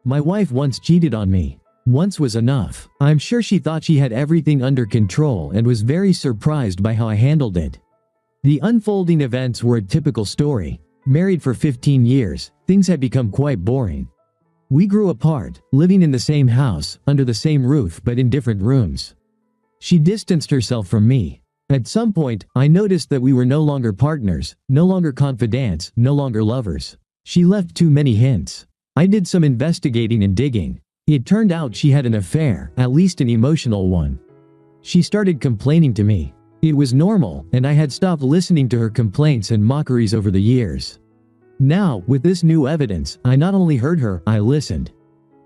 My wife once cheated on me. Once was enough. I'm sure she thought she had everything under control and was very surprised by how I handled it. The unfolding events were a typical story. Married for 15 years, things had become quite boring. We grew apart, living in the same house, under the same roof but in different rooms. She distanced herself from me. At some point, I noticed that we were no longer partners, no longer confidants, no longer lovers. She left too many hints. I did some investigating and digging. It turned out she had an affair, at least an emotional one. She started complaining to me. It was normal, and I had stopped listening to her complaints and mockeries over the years. Now, with this new evidence, I not only heard her, I listened.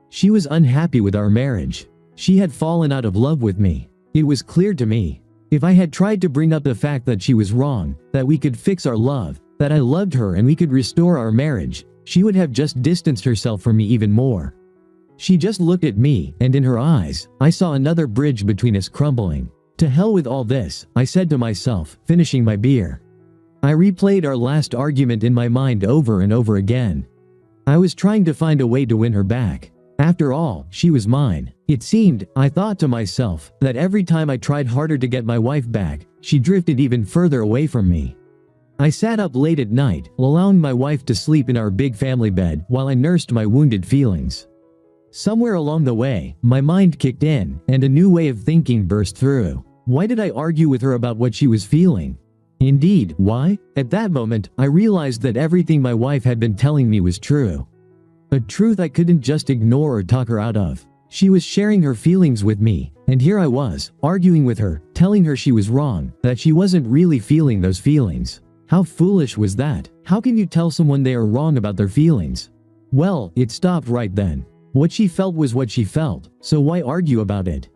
She was unhappy with our marriage. She had fallen out of love with me. It was clear to me. If I had tried to bring up the fact that she was wrong, that we could fix our love, that I loved her and we could restore our marriage, she would have just distanced herself from me even more. She just looked at me, and in her eyes, I saw another bridge between us crumbling. To hell with all this, I said to myself, finishing my beer. I replayed our last argument in my mind over and over again. I was trying to find a way to win her back. After all, she was mine. It seemed, I thought to myself, that every time I tried harder to get my wife back, she drifted even further away from me. I sat up late at night, allowing my wife to sleep in our big family bed while I nursed my wounded feelings. Somewhere along the way, my mind kicked in, and a new way of thinking burst through. Why did I argue with her about what she was feeling? Indeed, why? At that moment, I realized that everything my wife had been telling me was true. A truth I couldn't just ignore or talk her out of. She was sharing her feelings with me, and here I was, arguing with her, telling her she was wrong, that she wasn't really feeling those feelings. How foolish was that? How can you tell someone they are wrong about their feelings? Well, it stopped right then. What she felt was what she felt, so why argue about it?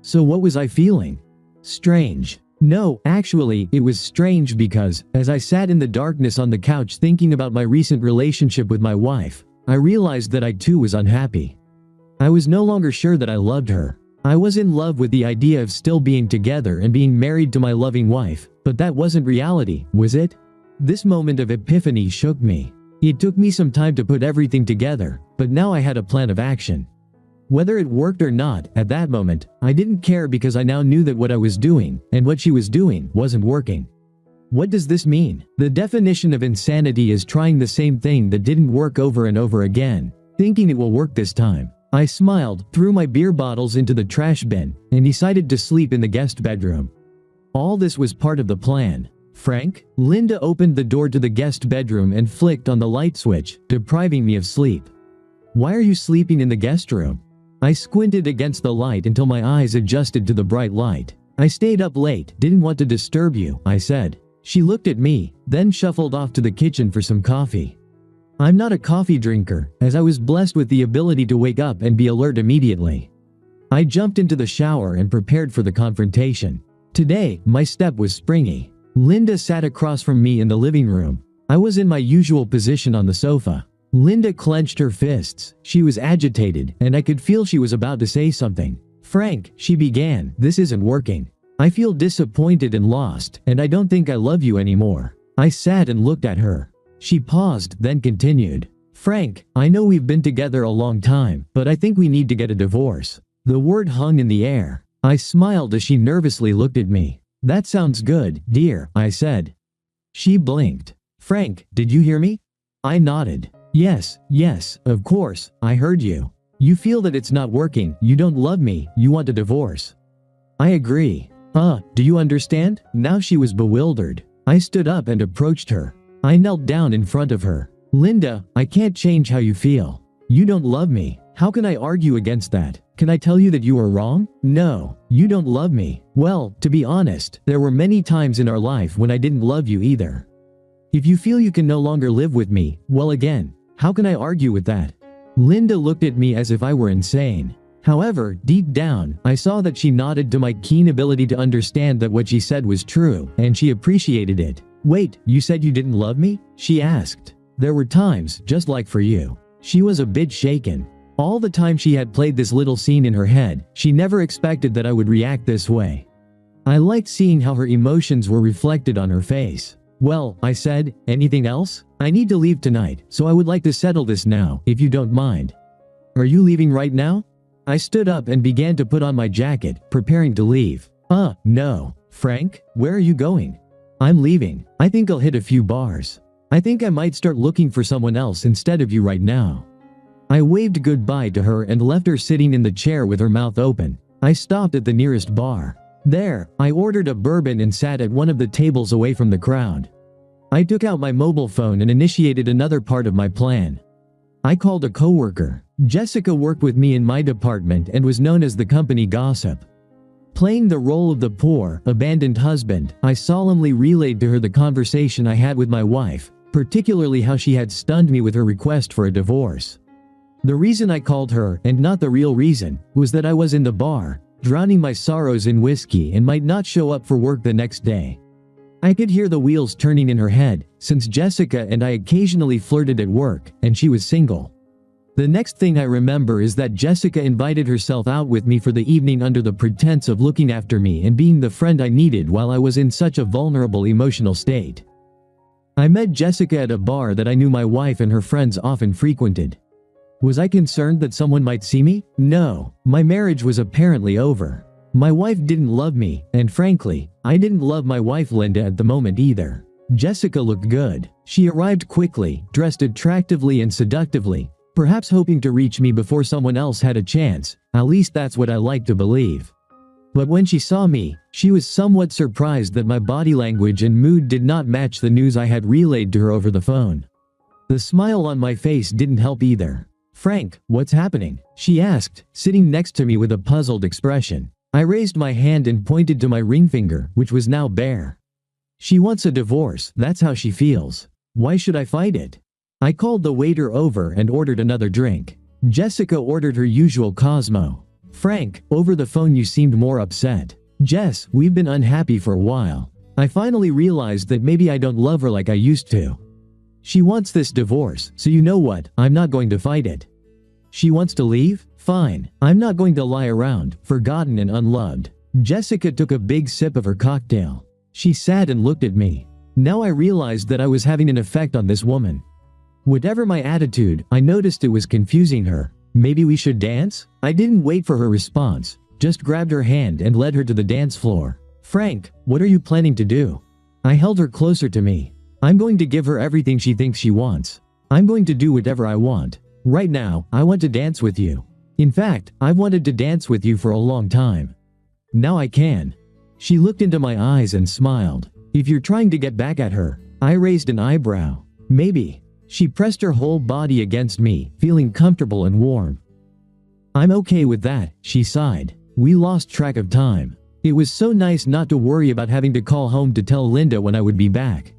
So what was I feeling? Strange. No, actually, it was strange because, as I sat in the darkness on the couch thinking about my recent relationship with my wife, I realized that I too was unhappy. I was no longer sure that I loved her. I was in love with the idea of still being together and being married to my loving wife, but that wasn't reality, was it? This moment of epiphany shook me. It took me some time to put everything together, but now I had a plan of action. Whether it worked or not, at that moment, I didn't care because I now knew that what I was doing, and what she was doing, wasn't working. What does this mean? The definition of insanity is trying the same thing that didn't work over and over again, thinking it will work this time. I smiled, threw my beer bottles into the trash bin, and decided to sleep in the guest bedroom. All this was part of the plan. Frank? Linda opened the door to the guest bedroom and flicked on the light switch, depriving me of sleep. Why are you sleeping in the guest room? I squinted against the light until my eyes adjusted to the bright light. I stayed up late, didn't want to disturb you, I said. She looked at me, then shuffled off to the kitchen for some coffee. I'm not a coffee drinker, as I was blessed with the ability to wake up and be alert immediately. I jumped into the shower and prepared for the confrontation. Today, my step was springy. Linda sat across from me in the living room. I was in my usual position on the sofa. Linda clenched her fists. She was agitated, and I could feel she was about to say something. Frank, she began, this isn't working. I feel disappointed and lost, and I don't think I love you anymore. I sat and looked at her. She paused, then continued. Frank, I know we've been together a long time, but I think we need to get a divorce. The word hung in the air. I smiled as she nervously looked at me. That sounds good, dear, I said. She blinked. Frank, did you hear me? I nodded. Yes, of course, I heard you. You feel that it's not working, you don't love me, you want a divorce. I agree. Do you understand? Now she was bewildered. I stood up and approached her. I knelt down in front of her. Linda, I can't change how you feel. You don't love me. How can I argue against that? Can I tell you that you are wrong? No, you don't love me. Well, to be honest, there were many times in our life when I didn't love you either. If you feel you can no longer live with me, well again, how can I argue with that? Linda looked at me as if I were insane. However, deep down, I saw that she nodded to my keen ability to understand that what she said was true, and she appreciated it. Wait, you said you didn't love me? She asked. There were times, just like for you. She was a bit shaken. All the time she had played this little scene in her head, she never expected that I would react this way. I liked seeing how her emotions were reflected on her face. Well, I said, anything else? I need to leave tonight, so I would like to settle this now, if you don't mind. Are you leaving right now? I stood up and began to put on my jacket, preparing to leave. No. Frank, where are you going? I'm leaving. I think I'll hit a few bars. I think I might start looking for someone else instead of you right now. I waved goodbye to her and left her sitting in the chair with her mouth open. I stopped at the nearest bar. There, I ordered a bourbon and sat at one of the tables away from the crowd. I took out my mobile phone and initiated another part of my plan. I called a coworker. Jessica worked with me in my department and was known as the company gossip. Playing the role of the poor, abandoned husband, I solemnly relayed to her the conversation I had with my wife, particularly how she had stunned me with her request for a divorce. The reason I called her, and not the real reason, was that I was in the bar, drowning my sorrows in whiskey and might not show up for work the next day. I could hear the wheels turning in her head, since Jessica and I occasionally flirted at work, and she was single. The next thing I remember is that Jessica invited herself out with me for the evening under the pretense of looking after me and being the friend I needed while I was in such a vulnerable emotional state. I met Jessica at a bar that I knew my wife and her friends often frequented. Was I concerned that someone might see me? No, my marriage was apparently over. My wife didn't love me, and frankly, I didn't love my wife Linda at the moment either. Jessica looked good. She arrived quickly, dressed attractively and seductively, perhaps hoping to reach me before someone else had a chance. At least that's what I like to believe. But when she saw me, she was somewhat surprised that my body language and mood did not match the news I had relayed to her over the phone. The smile on my face didn't help either. "Frank, what's happening?" she asked, sitting next to me with a puzzled expression. I raised my hand and pointed to my ring finger, which was now bare. "She wants a divorce, that's how she feels. Why should I fight it?" I called the waiter over and ordered another drink. Jessica ordered her usual Cosmo. "Frank, over the phone you seemed more upset." "Jess, we've been unhappy for a while. I finally realized that maybe I don't love her like I used to. She wants this divorce, so you know what, I'm not going to fight it. She wants to leave? Fine. I'm not going to lie around, forgotten and unloved." Jessica took a big sip of her cocktail. She sat and looked at me. Now I realized that I was having an effect on this woman. Whatever my attitude, I noticed it was confusing her. "Maybe we should dance?" I didn't wait for her response, just grabbed her hand and led her to the dance floor. "Frank, what are you planning to do?" I held her closer to me. "I'm going to give her everything she thinks she wants. I'm going to do whatever I want. Right now, I want to dance with you. In fact, I've wanted to dance with you for a long time. Now I can." She looked into my eyes and smiled. "If you're trying to get back at her." I raised an eyebrow. "Maybe." She pressed her whole body against me, feeling comfortable and warm. "I'm okay with that," she sighed. We lost track of time. It was so nice not to worry about having to call home to tell Linda when I would be back.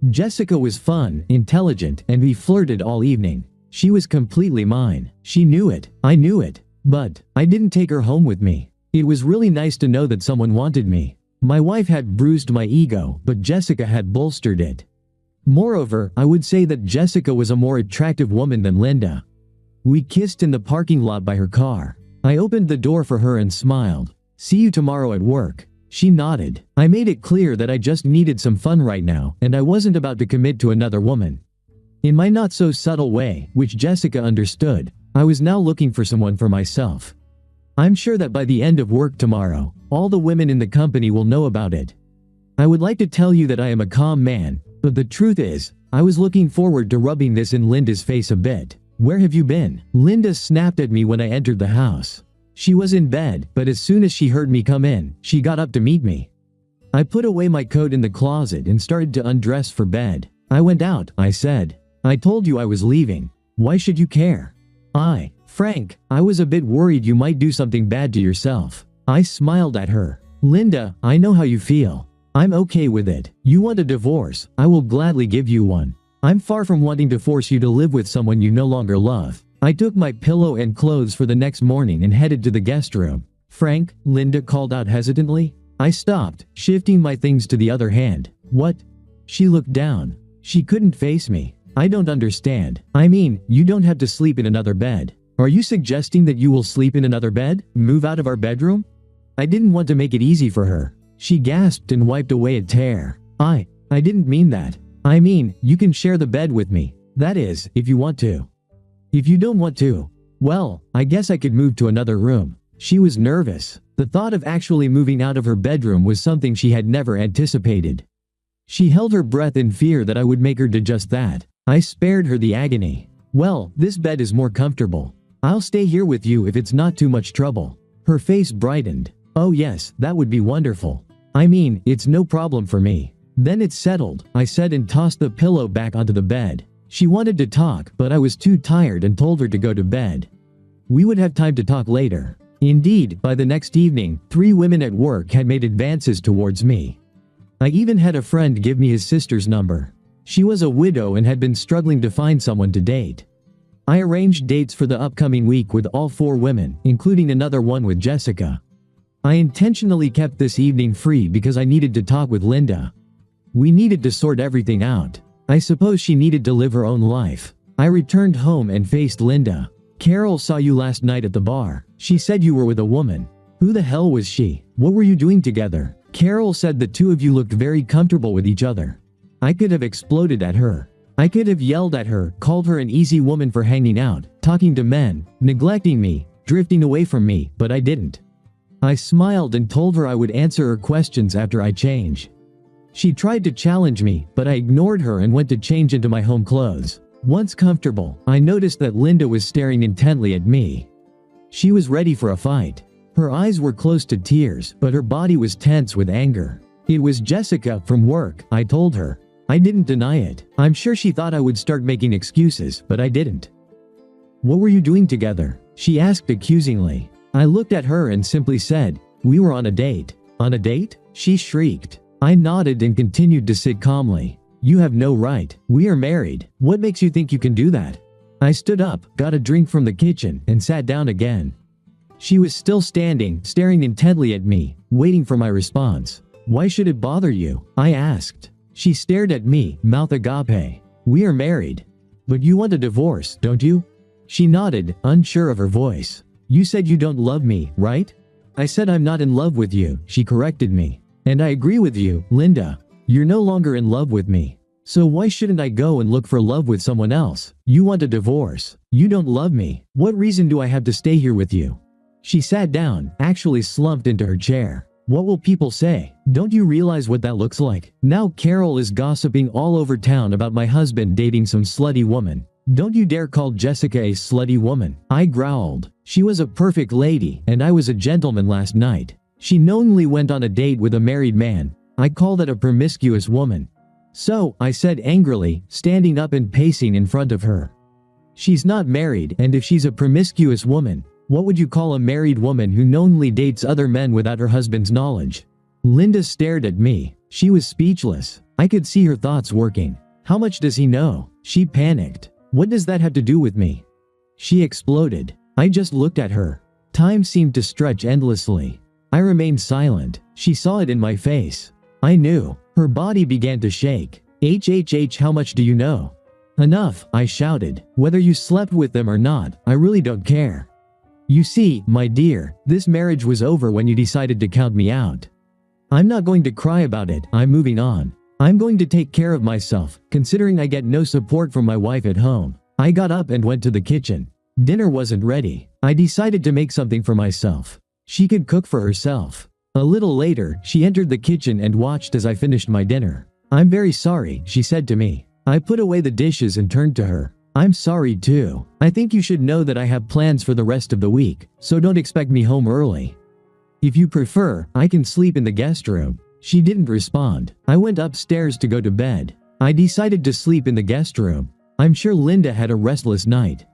Jessica was fun, intelligent, and we flirted all evening. She was completely mine. She knew it. I knew it. But I didn't take her home with me. It was really nice to know that someone wanted me. My wife had bruised my ego, but Jessica had bolstered it. Moreover, I would say that Jessica was a more attractive woman than Linda. We kissed in the parking lot by her car. I opened the door for her and smiled. "See you tomorrow at work." She nodded. I made it clear that I just needed some fun right now, and I wasn't about to commit to another woman. In my not-so-subtle way, which Jessica understood, I was now looking for someone for myself. I'm sure that by the end of work tomorrow, all the women in the company will know about it. I would like to tell you that I am a calm man, but the truth is, I was looking forward to rubbing this in Linda's face a bit. "Where have you been?" Linda snapped at me when I entered the house. She was in bed, but as soon as she heard me come in, she got up to meet me. I put away my coat in the closet and started to undress for bed. "I went out," I said. "I told you I was leaving. Why should you care?" Frank, I was a bit worried you might do something bad to yourself." I smiled at her. "Linda, I know how you feel. I'm okay with it. You want a divorce, I will gladly give you one. I'm far from wanting to force you to live with someone you no longer love." I took my pillow and clothes for the next morning and headed to the guest room. "Frank," Linda called out hesitantly. I stopped, shifting my things to the other hand. "What?" She looked down. She couldn't face me. "I don't understand. I mean, you don't have to sleep in another bed. Are you suggesting that you will sleep in another bed? Move out of our bedroom?" I didn't want to make it easy for her. She gasped and wiped away a tear. I didn't mean that. I mean, you can share the bed with me. That is, if you want to. If you don't want to." Well, I guess I could move to another room. She was nervous. The thought of actually moving out of her bedroom was something she had never anticipated. She held her breath in fear that I would make her do just that. I spared her the agony. Well, this bed is more comfortable. I'll stay here with you if it's not too much trouble. Her face brightened. Oh yes, that would be wonderful. I mean, it's no problem for me. Then it's settled, I said and tossed the pillow back onto the bed. She wanted to talk, but I was too tired and told her to go to bed. We would have time to talk later. Indeed, by the next evening, 3 women at work had made advances towards me. I even had a friend give me his sister's number. She was a widow and had been struggling to find someone to date. I arranged dates for the upcoming week with all 4 women, including another one with Jessica. I intentionally kept this evening free because I needed to talk with Linda. We needed to sort everything out. I suppose she needed to live her own life. I returned home and faced Linda. Carol saw you last night at the bar. She said you were with a woman. Who the hell was she? What were you doing together? Carol said the 2 of you looked very comfortable with each other. I could have exploded at her. I could have yelled at her, called her an easy woman for hanging out, talking to men, neglecting me, drifting away from me, but I didn't. I smiled and told her I would answer her questions after I change. She tried to challenge me, but I ignored her and went to change into my home clothes. Once comfortable, I noticed that Linda was staring intently at me. She was ready for a fight. Her eyes were close to tears, but her body was tense with anger. It was Jessica from work, I told her. I didn't deny it. I'm sure she thought I would start making excuses, but I didn't. What were you doing together? She asked accusingly. I looked at her and simply said, we were on a date. On a date? She shrieked. I nodded and continued to sit calmly. You have no right. We are married. What makes you think you can do that? I stood up, got a drink from the kitchen, and sat down again. She was still standing, staring intently at me, waiting for my response. Why should it bother you? I asked. She stared at me, mouth agape. We are married. But you want a divorce, don't you? She nodded, unsure of her voice. You said you don't love me, right? I said I'm not in love with you, she corrected me. And I agree with you, Linda. You're no longer in love with me. So why shouldn't I go and look for love with someone else? You want a divorce. You don't love me. What reason do I have to stay here with you? She sat down, actually slumped into her chair. What will people say? Don't you realize what that looks like? Now Carol is gossiping all over town about my husband dating some slutty woman. Don't you dare call Jessica a slutty woman. I growled. She was a perfect lady, and I was a gentleman last night. She knowingly went on a date with a married man. I call that a promiscuous woman. So, I said angrily, standing up and pacing in front of her. She's not married, and if she's a promiscuous woman, what would you call a married woman who knowingly dates other men without her husband's knowledge? Linda stared at me. She was speechless. I could see her thoughts working. How much does he know? She panicked. What does that have to do with me? She exploded. I just looked at her. Time seemed to stretch endlessly. I remained silent. She saw it in my face. I knew. Her body began to shake. HHH, how much do you know? Enough, I shouted. Whether you slept with them or not, I really don't care. You see, my dear, this marriage was over when you decided to count me out. I'm not going to cry about it, I'm moving on. I'm going to take care of myself, considering I get no support from my wife at home. I got up and went to the kitchen. Dinner wasn't ready. I decided to make something for myself. She could cook for herself. A little later, she entered the kitchen and watched as I finished my dinner. I'm very sorry, she said to me. I put away the dishes and turned to her. I'm sorry too. I think you should know that I have plans for the rest of the week, so don't expect me home early. If you prefer, I can sleep in the guest room. She didn't respond. I went upstairs to go to bed. I decided to sleep in the guest room. I'm sure Linda had a restless night.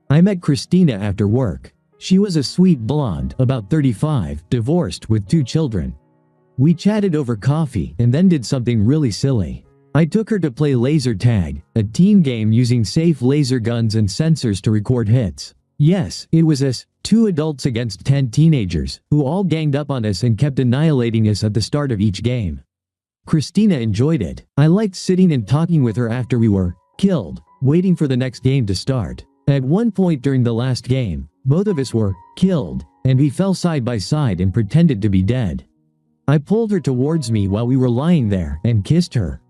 I met Christina after work. She was a sweet blonde, about 35, divorced with 2 children. We chatted over coffee and then did something really silly. I took her to play laser tag, a team game using safe laser guns and sensors to record hits. Yes, it was us, 2 adults against 10 teenagers, who all ganged up on us and kept annihilating us at the start of each game. Christina enjoyed it. I liked sitting and talking with her after we were killed, waiting for the next game to start. At one point during the last game, both of us were killed, and we fell side by side and pretended to be dead. I pulled her towards me while we were lying there and kissed her.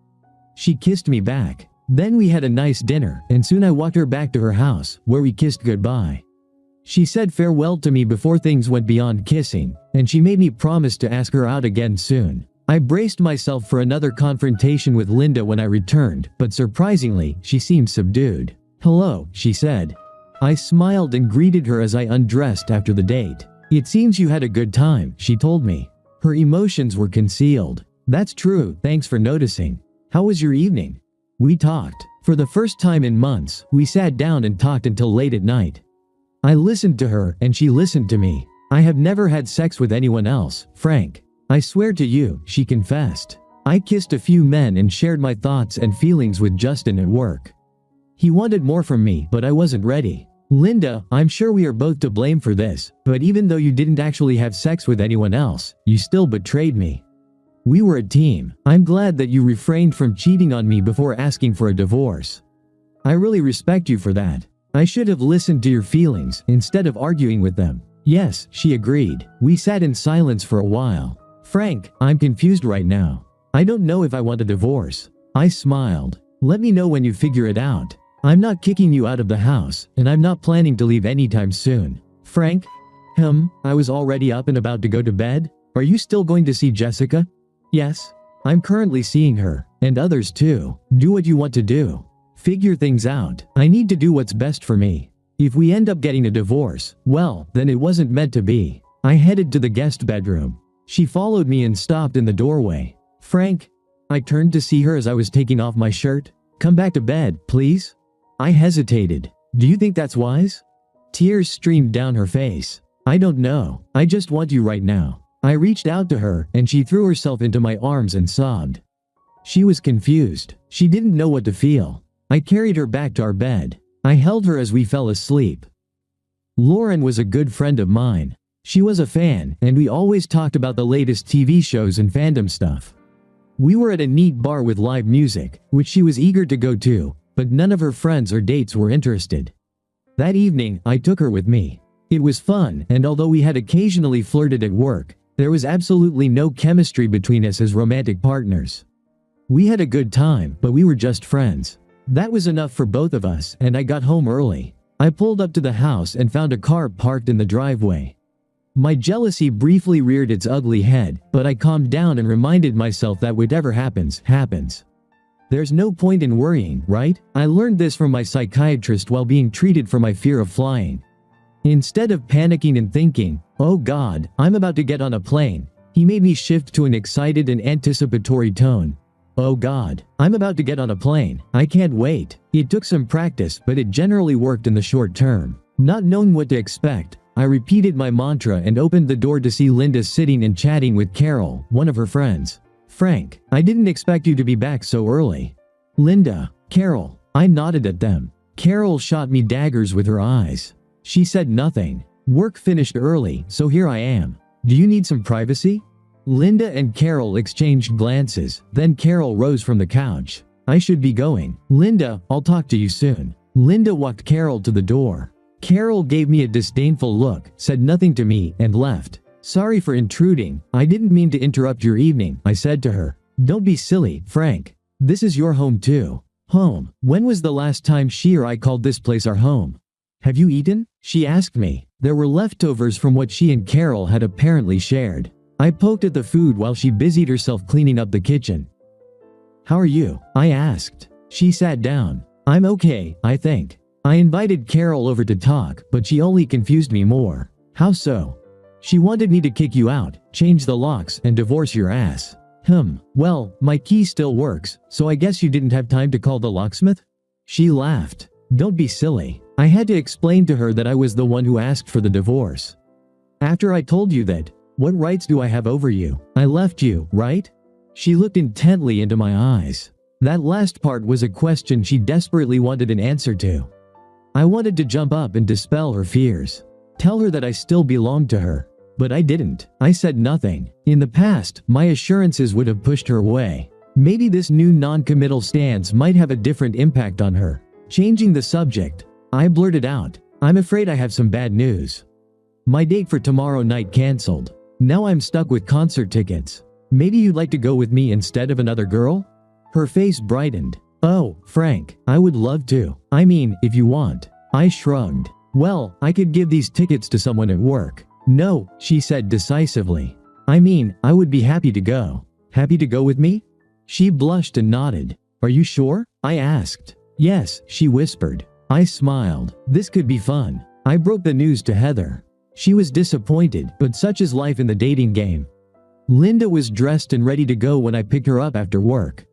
She kissed me back. Then we had a nice dinner, and soon I walked her back to her house, where we kissed goodbye. She said farewell to me before things went beyond kissing, and she made me promise to ask her out again soon. I braced myself for another confrontation with Linda when I returned, but surprisingly, she seemed subdued. "Hello," she said. I smiled and greeted her as I undressed after the date. "It seems you had a good time," she told me. Her emotions were concealed. "That's true, thanks for noticing. How was your evening?" We talked. For the first time in months, we sat down and talked until late at night. I listened to her and she listened to me. "I have never had sex with anyone else, Frank. I swear to you," she confessed. "I kissed a few men and shared my thoughts and feelings with Justin at work. He wanted more from me, but I wasn't ready. Linda, I'm sure we are both to blame for this, but even though you didn't actually have sex with anyone else, you still betrayed me. We were a team. I'm glad that you refrained from cheating on me before asking for a divorce. I really respect you for that. I should have listened to your feelings instead of arguing with them." "Yes," she agreed. We sat in silence for a while. "Frank, I'm confused right now. I don't know if I want a divorce." I smiled. "Let me know when you figure it out. I'm not kicking you out of the house, and I'm not planning to leave anytime soon." "Frank?" I was already up and about to go to bed. "Are you still going to see Jessica?" "Yes. I'm currently seeing her, and others too. Do what you want to do. Figure things out. I need to do what's best for me. If we end up getting a divorce, well, then it wasn't meant to be." I headed to the guest bedroom. She followed me and stopped in the doorway. "Frank?" I turned to see her as I was taking off my shirt. "Come back to bed, please." I hesitated. "Do you think that's wise?" Tears streamed down her face. "I don't know. I just want you right now." I reached out to her, and she threw herself into my arms and sobbed. She was confused. She didn't know what to feel. I carried her back to our bed. I held her as we fell asleep. Lauren was a good friend of mine. She was a fan, and we always talked about the latest TV shows and fandom stuff. We were at a neat bar with live music, which she was eager to go to, but none of her friends or dates were interested. That evening, I took her with me. It was fun, and although we had occasionally flirted at work, there was absolutely no chemistry between us as romantic partners. We had a good time, but we were just friends. That was enough for both of us, and I got home early. I pulled up to the house and found a car parked in the driveway. My jealousy briefly reared its ugly head, but I calmed down and reminded myself that whatever happens, happens. There's no point in worrying, right? I learned this from my psychiatrist while being treated for my fear of flying. Instead of panicking and thinking, "Oh God, I'm about to get on a plane," he made me shift to an excited and anticipatory tone. "Oh God, I'm about to get on a plane. I can't wait." It took some practice, but it generally worked in the short term. Not knowing what to expect, I repeated my mantra and opened the door to see Linda sitting and chatting with Carol, one of her friends. "Frank, I didn't expect you to be back so early." "Linda, Carol." I nodded at them. Carol shot me daggers with her eyes. She said nothing. "Work finished early, so here I am. Do you need some privacy?" Linda and Carol exchanged glances, then Carol rose from the couch. "I should be going. Linda, I'll talk to you soon." Linda walked Carol to the door. Carol gave me a disdainful look, said nothing to me, and left. "Sorry for intruding. I didn't mean to interrupt your evening," I said to her. "Don't be silly, Frank. This is your home too." "Home? When was the last time she or I called this place our home?" "Have you eaten?" she asked me. There were leftovers from what she and Carol had apparently shared. I poked at the food while she busied herself cleaning up the kitchen. "How are you?" I asked. She sat down. "I'm okay, I think." I invited Carol over to talk, but she only confused me more. "How so?" "She wanted me to kick you out, change the locks, and divorce your ass." Well, my key still works, so I guess you didn't have time to call the locksmith?" She laughed. "Don't be silly." I had to explain to her that I was the one who asked for the divorce. "After I told you that, what rights do I have over you? I left you, right?" She looked intently into my eyes. That last part was a question she desperately wanted an answer to. I wanted to jump up and dispel her fears. Tell her that I still belonged to her. But I didn't. I said nothing. In the past, my assurances would have pushed her away. Maybe this new non-committal stance might have a different impact on her. Changing the subject, I blurted out, "I'm afraid I have some bad news. My date for tomorrow night canceled. Now I'm stuck with concert tickets. Maybe you'd like to go with me instead of another girl?" Her face brightened. "Oh, Frank, I would love to. I mean, if you want." I shrugged. Well, I could give these tickets to someone at work. No, she said decisively. I mean, I would be happy to go. Happy to go with me? She blushed and nodded. Are you sure? I asked. Yes, she whispered. I smiled. This could be fun. I broke the news to Heather. She was disappointed, but such is life in the dating game. Linda was dressed and ready to go when I picked her up after work.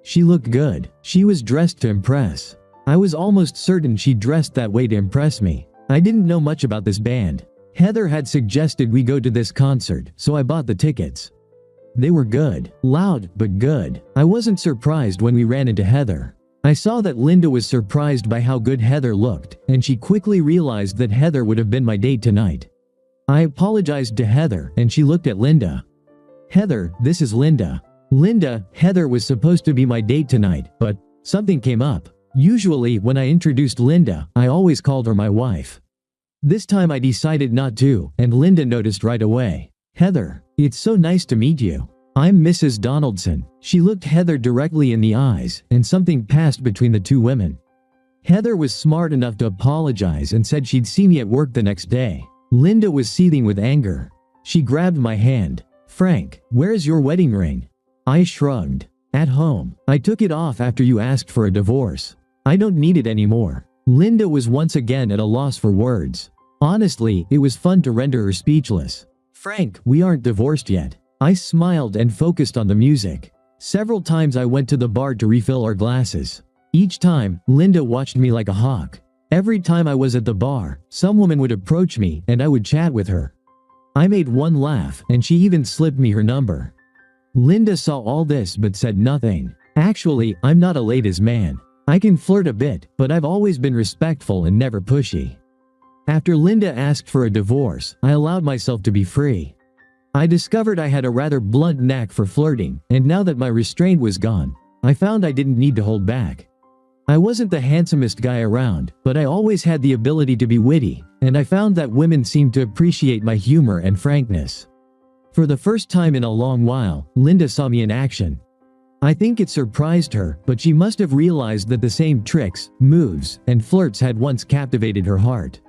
She looked good. She was dressed to impress. I was almost certain she dressed that way to impress me. I didn't know much about this band. Heather had suggested we go to this concert, so I bought the tickets. They were good. Loud, but good. I wasn't surprised when we ran into Heather. I saw that Linda was surprised by how good Heather looked, and she quickly realized that Heather would have been my date tonight. I apologized to Heather, and she looked at Linda. Heather, this is Linda. Linda, Heather was supposed to be my date tonight, but something came up. Usually, when I introduced Linda, I always called her my wife. This time I decided not to, and Linda noticed right away. Heather, it's so nice to meet you. I'm Mrs. Donaldson. She looked Heather directly in the eyes, and something passed between the two women. Heather was smart enough to apologize and said she'd see me at work the next day. Linda was seething with anger. She grabbed my hand. Frank, where's your wedding ring? I shrugged. At home. I took it off after you asked for a divorce. I don't need it anymore. Linda was once again at a loss for words. Honestly, it was fun to render her speechless. Frank, we aren't divorced yet. I smiled and focused on the music. Several times I went to the bar to refill our glasses. Each time, Linda watched me like a hawk. Every time I was at the bar, some woman would approach me and I would chat with her. I made one laugh and she even slipped me her number. Linda saw all this but said nothing. Actually, I'm not a ladies' man. I can flirt a bit, but I've always been respectful and never pushy. After Linda asked for a divorce, I allowed myself to be free. I discovered I had a rather blunt knack for flirting, and now that my restraint was gone, I found I didn't need to hold back. I wasn't the handsomest guy around, but I always had the ability to be witty, and I found that women seemed to appreciate my humor and frankness. For the first time in a long while, Linda saw me in action. I think it surprised her, but she must have realized that the same tricks, moves, and flirts had once captivated her heart.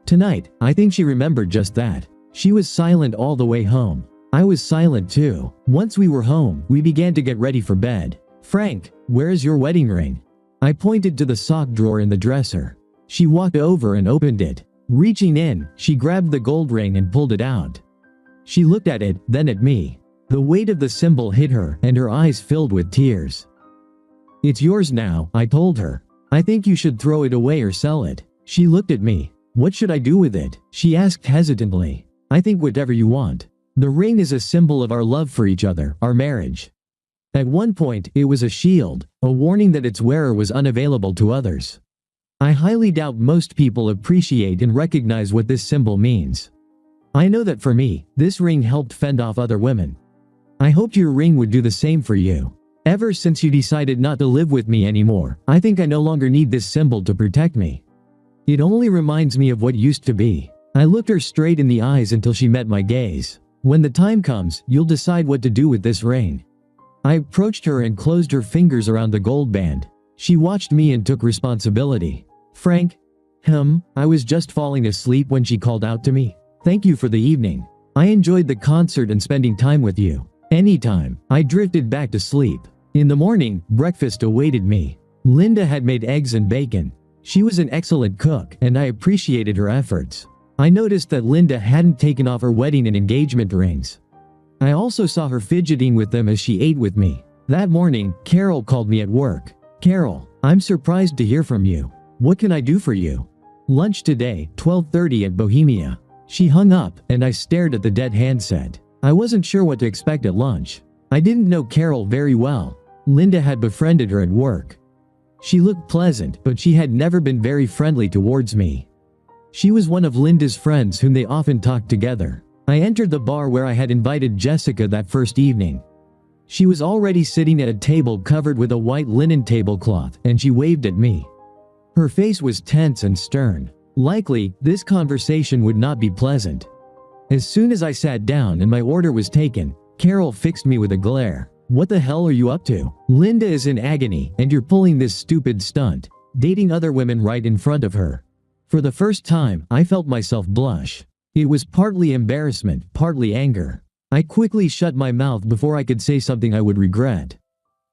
Tonight, I think she remembered just that. She was silent all the way home. I was silent too. Once we were home, we began to get ready for bed. Frank, where is your wedding ring? I pointed to the sock drawer in the dresser. She walked over and opened it. Reaching in, she grabbed the gold ring and pulled it out. She looked at it, then at me. The weight of the symbol hit her, and her eyes filled with tears. It's yours now, I told her. I think you should throw it away or sell it. She looked at me. What should I do with it? She asked hesitantly. I think whatever you want. The ring is a symbol of our love for each other, our marriage. At one point, it was a shield, a warning that its wearer was unavailable to others. I highly doubt most people appreciate and recognize what this symbol means. I know that for me, this ring helped fend off other women. I hoped your ring would do the same for you. Ever since you decided not to live with me anymore, I think I no longer need this symbol to protect me. It only reminds me of what used to be. I looked her straight in the eyes until she met my gaze. When the time comes, you'll decide what to do with this ring. I approached her and closed her fingers around the gold band. She watched me and took responsibility. Frank? I was just falling asleep when she called out to me. Thank you for the evening. I enjoyed the concert and spending time with you. Anytime. I drifted back to sleep. In the morning, breakfast awaited me. Linda had made eggs and bacon. She was an excellent cook, and I appreciated her efforts. I noticed that Linda hadn't taken off her wedding and engagement rings. I also saw her fidgeting with them as she ate with me. That morning, Carol called me at work. Carol, I'm surprised to hear from you. What can I do for you? Lunch today, 12:30 at Bohemia. She hung up, and I stared at the dead handset. I wasn't sure what to expect at lunch. I didn't know Carol very well. Linda had befriended her at work. She looked pleasant, but she had never been very friendly towards me. She was one of Linda's friends whom they often talked together. I entered the bar where I had invited Jessica that first evening. She was already sitting at a table covered with a white linen tablecloth, and she waved at me. Her face was tense and stern. Likely, this conversation would not be pleasant. As soon as I sat down and my order was taken, Carol fixed me with a glare. What the hell are you up to? Linda is in agony, and you're pulling this stupid stunt, dating other women right in front of her. For the first time, I felt myself blush. It was partly embarrassment, partly anger. I quickly shut my mouth before I could say something I would regret.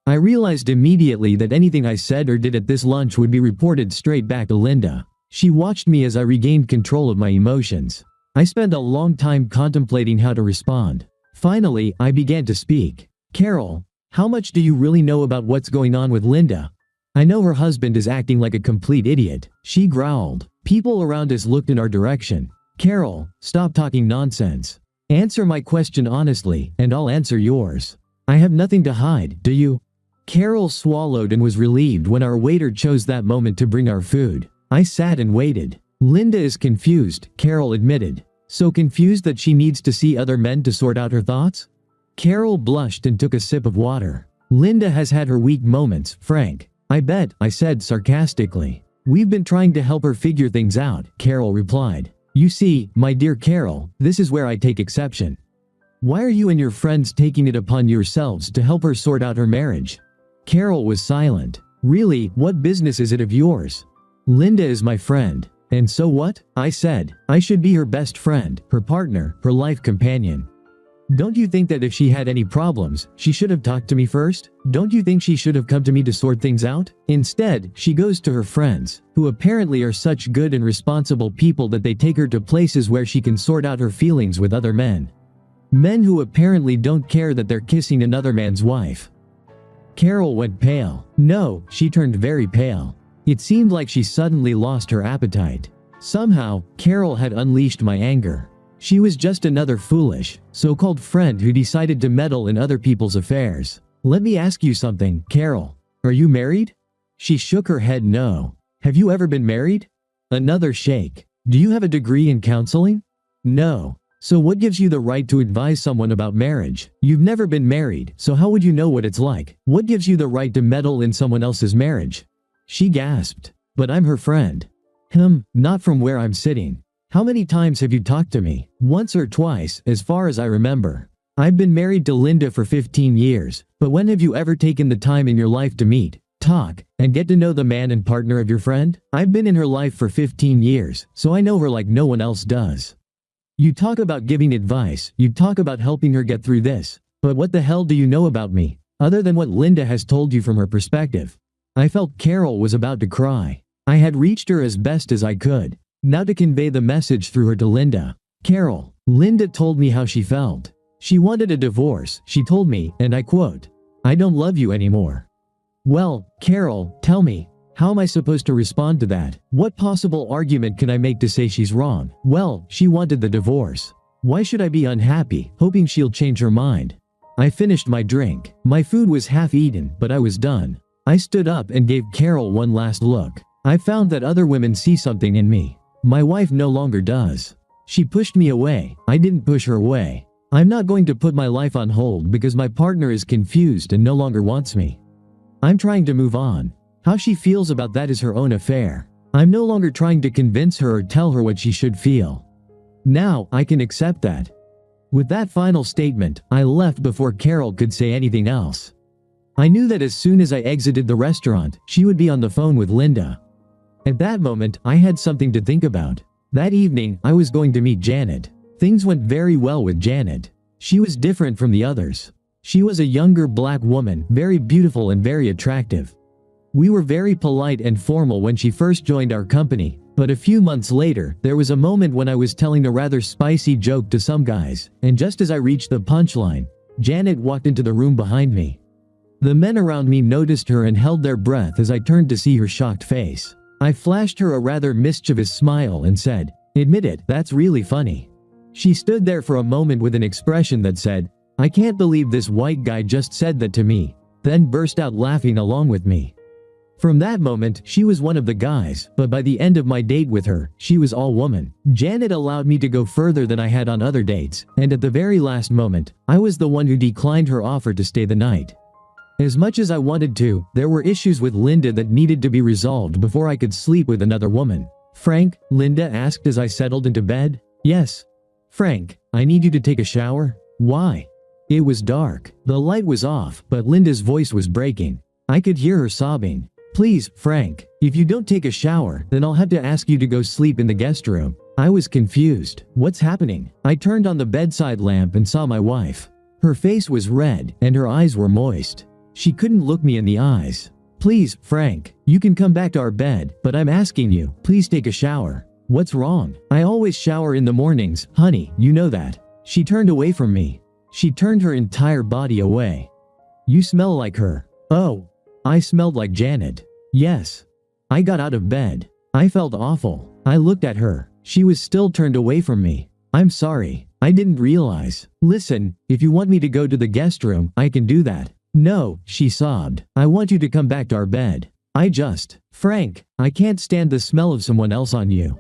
I realized immediately that anything I said or did at this lunch would be reported straight back to Linda. She watched me as I regained control of my emotions. I spent a long time contemplating how to respond. Finally, I began to speak. Carol, how much do you really know about what's going on with Linda? I know her husband is acting like a complete idiot. She growled. People around us looked in our direction. Carol, stop talking nonsense. Answer my question honestly, and I'll answer yours. I have nothing to hide, do you? Carol swallowed and was relieved when our waiter chose that moment to bring our food. I sat and waited. Linda is confused, Carol admitted. So confused that she needs to see other men to sort out her thoughts? Carol blushed and took a sip of water. Linda has had her weak moments, Frank. I bet, I said sarcastically. We've been trying to help her figure things out, Carol replied. You see, my dear Carol, this is where I take exception. Why are you and your friends taking it upon yourselves to help her sort out her marriage? Carol was silent. Really, what business is it of yours? Linda is my friend. And so what? I said. I should be her best friend, her partner, her life companion. Don't you think that if she had any problems, she should have talked to me first? Don't you think she should have come to me to sort things out? Instead, she goes to her friends, who apparently are such good and responsible people that they take her to places where she can sort out her feelings with other men. Men who apparently don't care that they're kissing another man's wife. Carol went pale. No, she turned very pale. It seemed like she suddenly lost her appetite. Somehow, Carol had unleashed my anger. She was just another foolish, so-called friend who decided to meddle in other people's affairs. Let me ask you something, Carol. Are you married? She shook her head no. Have you ever been married? Another shake. Do you have a degree in counseling? No. So what gives you the right to advise someone about marriage? You've never been married, so how would you know what it's like? What gives you the right to meddle in someone else's marriage? She gasped. But I'm her friend. Not from where I'm sitting. How many times have you talked to me? Once or twice, as far as I remember. I've been married to Linda for 15 years, but when have you ever taken the time in your life to meet, talk, and get to know the man and partner of your friend? I've been in her life for 15 years, so I know her like no one else does. You talk about giving advice, you talk about helping her get through this, but what the hell do you know about me, other than what Linda has told you from her perspective? I felt Carol was about to cry. I had reached her as best as I could. Now to convey the message through her to Linda. Carol, Linda told me how she felt. She wanted a divorce, she told me, and I quote, I don't love you anymore. Well, Carol, tell me, how am I supposed to respond to that? What possible argument can I make to say she's wrong? Well, she wanted the divorce. Why should I be unhappy, hoping she'll change her mind? I finished my drink. My food was half eaten, but I was done. I stood up and gave Carol one last look. I found that other women see something in me. My wife no longer does. She pushed me away. I didn't push her away. I'm not going to put my life on hold because my partner is confused and no longer wants me. I'm trying to move on. How she feels about that is her own affair. I'm no longer trying to convince her or tell her what she should feel. Now, I can accept that. With that final statement, I left before Carol could say anything else. I knew that as soon as I exited the restaurant, she would be on the phone with Linda. At that moment, I had something to think about. That evening, I was going to meet Janet. Things went very well with Janet. She was different from the others. She was a younger black woman, very beautiful and very attractive. We were very polite and formal when she first joined our company, but a few months later, there was a moment when I was telling a rather spicy joke to some guys, and just as I reached the punchline, Janet walked into the room behind me. The men around me noticed her and held their breath as I turned to see her shocked face. I flashed her a rather mischievous smile and said, Admit it, that's really funny. She stood there for a moment with an expression that said, I can't believe this white guy just said that to me, then burst out laughing along with me. From that moment, she was one of the guys, but by the end of my date with her, she was all woman. Janet allowed me to go further than I had on other dates, and at the very last moment, I was the one who declined her offer to stay the night. As much as I wanted to, there were issues with Linda that needed to be resolved before I could sleep with another woman. Frank, Linda asked as I settled into bed. Yes. Frank, I need you to take a shower. Why? It was dark. The light was off, but Linda's voice was breaking. I could hear her sobbing. Please, Frank, If you don't take a shower, then I'll have to ask you to go sleep in the guest room. I was confused. What's happening? I turned on the bedside lamp and saw my wife. Her face was red and her eyes were moist. She couldn't look me in the eyes. Please, Frank, you can come back to our bed, but I'm asking you, please take a shower. What's wrong? I always shower in the mornings, honey, you know that. She turned away from me. She turned her entire body away. You smell like her. Oh, I smelled like Janet. Yes. I got out of bed. I felt awful. I looked at her. She was still turned away from me. I'm sorry. I didn't realize. Listen, if you want me to go to the guest room, I can do that. No, she sobbed. I want you to come back to our bed. Frank, I can't stand the smell of someone else on you.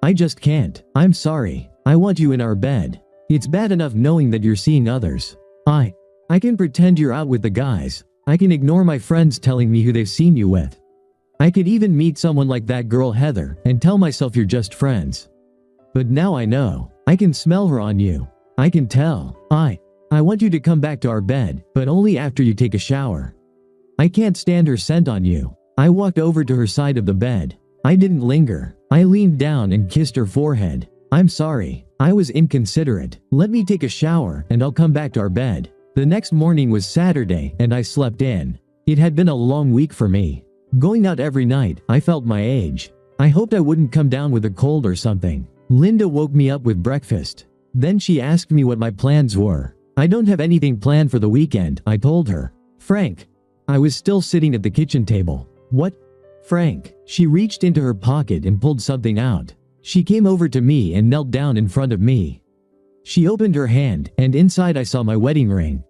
I just can't. I'm sorry. I want you in our bed. It's bad enough knowing that you're seeing others. I can pretend you're out with the guys. I can ignore my friends telling me who they've seen you with. I could even meet someone like that girl Heather and tell myself you're just friends. But now I know. I can smell her on you. I can tell. I want you to come back to our bed, but only after you take a shower. I can't stand her scent on you. I walked over to her side of the bed. I didn't linger. I leaned down and kissed her forehead. I'm sorry. I was inconsiderate. Let me take a shower and I'll come back to our bed. The next morning was Saturday and I slept in. It had been a long week for me. Going out every night, I felt my age. I hoped I wouldn't come down with a cold or something. Linda woke me up with breakfast. Then she asked me what my plans were. I don't have anything planned for the weekend, I told her. Frank. I was still sitting at the kitchen table. What? Frank. She reached into her pocket and pulled something out. She came over to me and knelt down in front of me. She opened her hand, and inside I saw my wedding ring.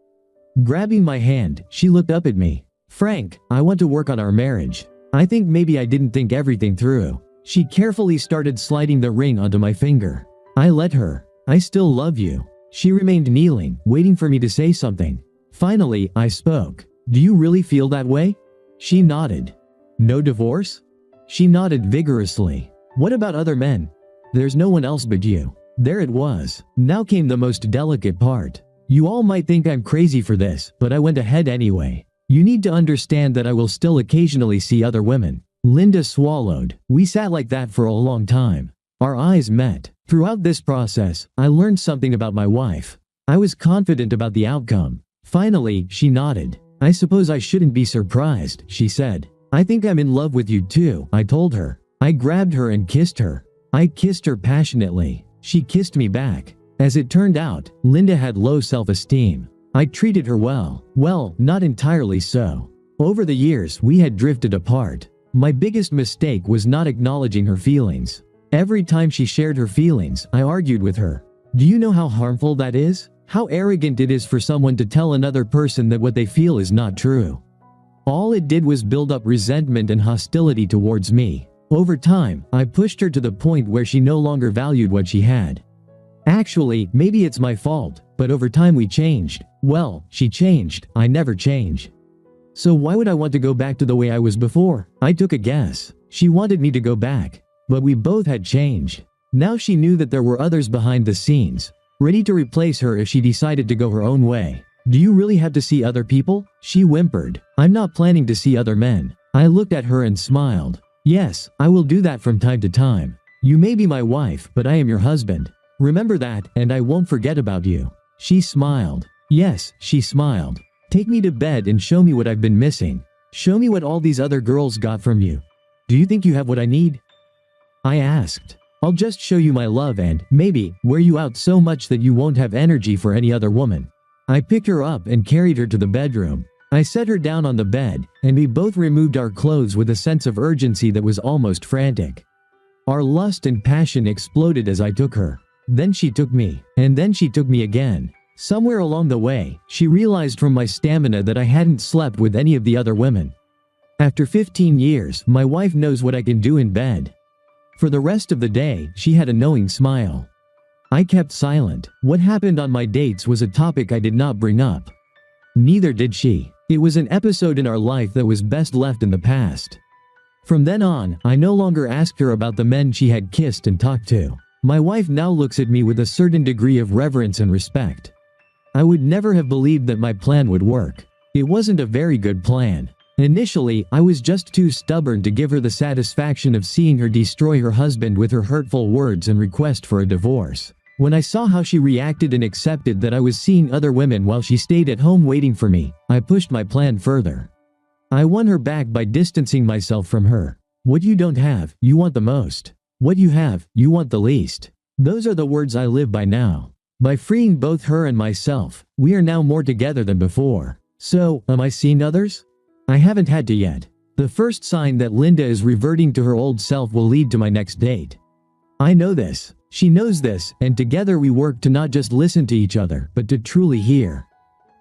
Grabbing my hand, she looked up at me. Frank, I want to work on our marriage. I think maybe I didn't think everything through. She carefully started sliding the ring onto my finger. I let her. I still love you. She remained kneeling, waiting for me to say something. Finally, I spoke. Do you really feel that way? She nodded. No divorce? She nodded vigorously. What about other men? There's no one else but you. There it was. Now came the most delicate part. You all might think I'm crazy for this, but I went ahead anyway. You need to understand that I will still occasionally see other women. Linda swallowed. We sat like that for a long time. Our eyes met. Throughout this process, I learned something about my wife. I was confident about the outcome. Finally, she nodded. I suppose I shouldn't be surprised, she said. I think I'm in love with you too, I told her. I grabbed her and kissed her. I kissed her passionately. She kissed me back. As it turned out, Linda had low self-esteem. I treated her well. Well, not entirely so. Over the years, we had drifted apart. My biggest mistake was not acknowledging her feelings. Every time she shared her feelings, I argued with her. Do you know how harmful that is? How arrogant it is for someone to tell another person that what they feel is not true. All it did was build up resentment and hostility towards me. Over time, I pushed her to the point where she no longer valued what she had. Actually, maybe it's my fault, but over time we changed. Well, she changed, I never change. So why would I want to go back to the way I was before? I took a guess. She wanted me to go back. But we both had changed. Now she knew that there were others behind the scenes, ready to replace her if she decided to go her own way. Do you really have to see other people? She whimpered. I'm not planning to see other men. I looked at her and smiled. Yes, I will do that from time to time. You may be my wife, but I am your husband. Remember that, and I won't forget about you. She smiled. Yes, she smiled. Take me to bed and show me what I've been missing. Show me what all these other girls got from you. Do you think you have what I need? I asked. I'll just show you my love and, maybe, wear you out so much that you won't have energy for any other woman. I picked her up and carried her to the bedroom. I set her down on the bed, and we both removed our clothes with a sense of urgency that was almost frantic. Our lust and passion exploded as I took her. Then she took me, and then she took me again. Somewhere along the way, she realized from my stamina that I hadn't slept with any of the other women. After 15 years, my wife knows what I can do in bed. For the rest of the day, she had a knowing smile. I kept silent. What happened on my dates was a topic I did not bring up. Neither did she. It was an episode in our life that was best left in the past. From then on, I no longer asked her about the men she had kissed and talked to. My wife now looks at me with a certain degree of reverence and respect. I would never have believed that my plan would work. It wasn't a very good plan. Initially, I was just too stubborn to give her the satisfaction of seeing her destroy her husband with her hurtful words and request for a divorce. When I saw how she reacted and accepted that I was seeing other women while she stayed at home waiting for me, I pushed my plan further. I won her back by distancing myself from her. What you don't have, you want the most. What you have, you want the least. Those are the words I live by now. By freeing both her and myself, we are now more together than before. So, am I seeing others? I haven't had to yet. The first sign that Linda is reverting to her old self will lead to my next date. I know this. She knows this, and together we work to not just listen to each other, but to truly hear.